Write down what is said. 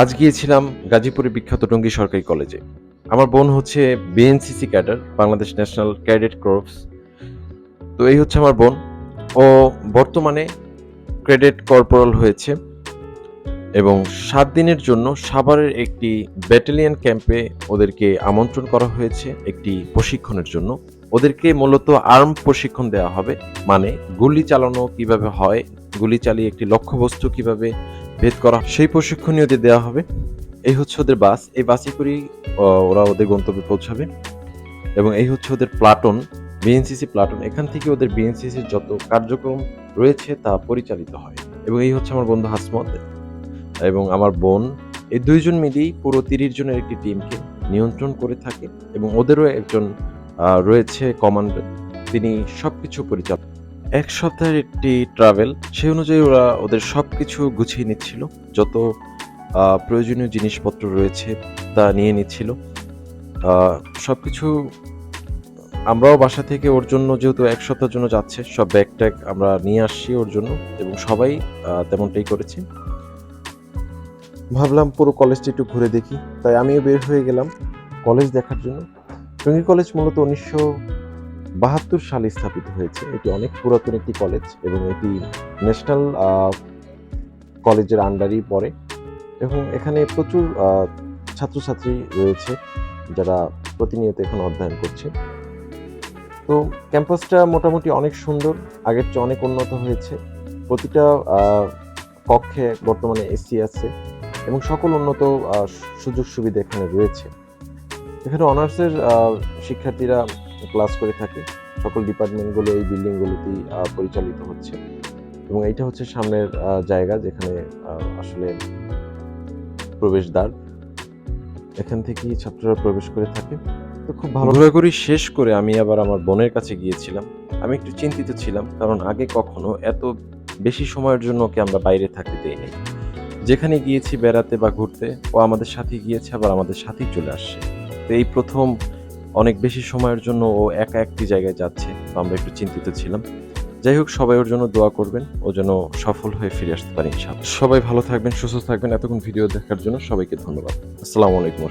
আজ গিয়েছিলাম গাজীপুরের বিখ্যাত টঙ্গী সরকারি কলেজে। আমার বোন হচ্ছে BNCC cadre, Bangladesh national cadet corps. তো এই হচ্ছে আমার বোন। ও বর্তমানে ক্যাডেট কর্পোরাল হয়েছে এবং ৭ দিনের জন্য সাভারের একটি ব্যাটালিয়ন ক্যাম্পে ওদেরকে আমন্ত্রণ করা হয়েছে একটি প্রশিক্ষণের জন্য। ওদেরকে মূলত আর্ম প্রশিক্ষণ দেওয়া হবে, মানে গুলি চালানো কিভাবে হয়, গুলি চালিয়ে একটি লক্ষ্যবস্তু কিভাবে ভেদ করা সেই প্রশিক্ষণই ওদের দেওয়া হবে। এই হচ্ছে ওদের বাস, এই বাসে করেই ওরা ওদের গন্তব্যে পৌঁছাবে। এবং এই হচ্ছে ওদের প্লাটুন, বিএনসিসি প্লাটুন। এখান থেকে ওদের বিএনসিসির যত কার্যক্রম রয়েছে তা পরিচালিত হয়। এবং এই হচ্ছে আমার বন্ধু হাসমত এবং আমার বোন, এই দুইজন মিলেই পুরো ৩০ জনের একটি টিমকে নিয়ন্ত্রণ করে থাকে এবং ওদেরও একজন রয়েছে কমান্ডার, তিনি সবকিছু পরিচালনা। ১ সপ্তাহের একটি ট্রাভেল, সেই অনুযায়ী ওরা ওদের সবকিছু গুছিয়ে নিচ্ছিল, যত প্রয়োজনীয় জিনিসপত্র রয়েছে তা নিয়ে নিচ্ছিল। সবকিছু আমরাও বাসা থেকে ওর জন্য, যেহেতু ১ সপ্তাহের জন্য যাচ্ছে, সব ব্যাগ ট্যাগ আমরা নিয়ে আসছি ওর জন্য এবং সবাই তেমনটাই করেছি। ভাবলাম পুরো কলেজটা একটু ঘুরে দেখি, তাই আমিও বের হয়ে গেলাম কলেজ দেখার জন্য। টঙ্গী কলেজ মূলত ১৯৭২ সালে স্থাপিত হয়েছে। এটি অনেক পুরাতন একটি কলেজ এবং এটি ন্যাশনাল কলেজের আন্ডারেই পড়ে এবং এখানে প্রচুর ছাত্রছাত্রী রয়েছে যারা প্রতিনিয়ত এখানে অধ্যয়ন করছে। তো ক্যাম্পাসটা মোটামুটি অনেক সুন্দর, আগের চেয়ে অনেক উন্নত হয়েছে। প্রতিটা কক্ষে বর্তমানে এসি আছে এবং সকল উন্নত সুযোগ সুবিধা এখানে রয়েছে। এখানে অনার্সের শিক্ষার্থীরা ক্লাস করে থাকে। সকল ডিপার্টমেন্টগুলো এই বিল্ডিংগুলোতেই পরিচালিত হচ্ছে এবং এইটা হচ্ছে সামনের জায়গা যেখানে আসলে প্রবেশদ্বার, এখান থেকেই ছাত্ররা প্রবেশ করে থাকে। তো খুব ভালো ঘোরাঘুরি শেষ করে আমি আবার আমার বোনের কাছে গিয়েছিলাম। আমি একটু চিন্তিত ছিলাম, কারণ আগে কখনো এত বেশি সময়ের জন্য ওকে আমরা বাইরে থাকতে দেইনি। যেখানে গিয়েছি বেড়াতে বা ঘুরতে, ও আমাদের সাথে গিয়েছে, আবার আমাদের সাথেই চলে আসছে। তো এই প্রথম অনেক বেশি সময়ের জন্য ও একা একটি জায়গায় যাচ্ছে, তো আমরা একটু চিন্তিত ছিলাম। যাই হোক, সবাই ওর জন্য দোয়া করবেন, ও যেন সফল হয়ে ফিরে আসতে পারে ইনশাআল্লাহ। সবাই ভালো থাকবেন, সুস্থ থাকবেন। এতক্ষণ ভিডিও দেখার জন্য সবাইকে ধন্যবাদ। আসসালামু আলাইকুম।